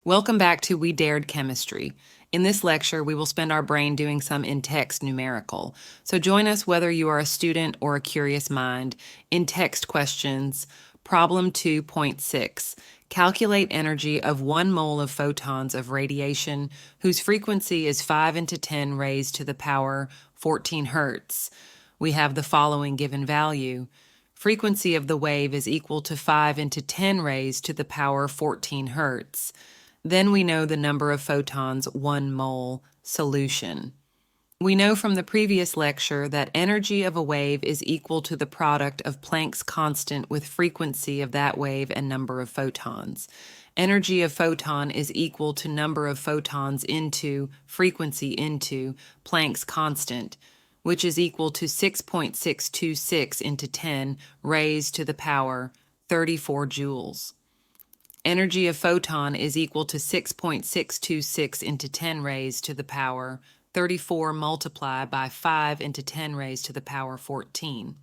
Welcome back to We Dared Chemistry. In this lecture, we will spend our brain doing some in-text numerical. So join us whether you are a student or a curious mind. In-text questions. Problem 2.6. Calculate energy of 1 mole of photons of radiation whose frequency is 5 into 10 raised to the power 14 hertz. We have the following given value. Frequency of the wave is equal to 5 into 10 raised to the power 14 hertz. Then we know the number of photons, 1 mole. Solution. We know from the previous lecture that energy of a wave is equal to the product of Planck's constant with frequency of that wave and number of photons. Energy of photon is equal to number of photons into frequency into Planck's constant, which is equal to 6.626 into 10 raised to the power 34 joules. Energy of photon is equal to 6.626 into 10 raised to the power 34 multiplied by 5 into 10 raised to the power 14.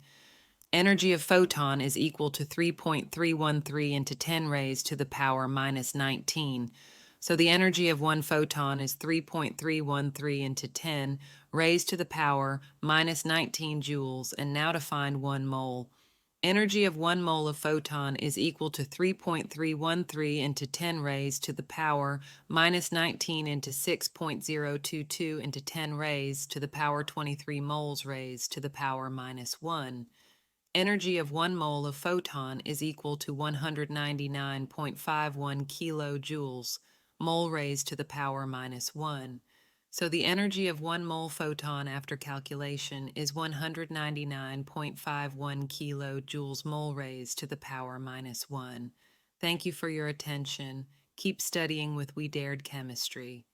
Energy of photon is equal to 3.313 into 10 raised to the power minus 19. So the energy of one photon is 3.313 into 10 raised to the power minus 19 joules. And now to find 1 mole. Energy of 1 mole of photon is equal to 3.313 into 10 raised to the power minus 19 into 6.022 into 10 raised to the power 23 moles raised to the power minus 1. Energy of 1 mole of photon is equal to 199.51 kilojoules, mole raised to the power minus 1. So the energy of 1 mole photon after calculation is 199.51 kilojoules mole raised to the power minus 1. Thank you for your attention. Keep studying with We Dared Chemistry.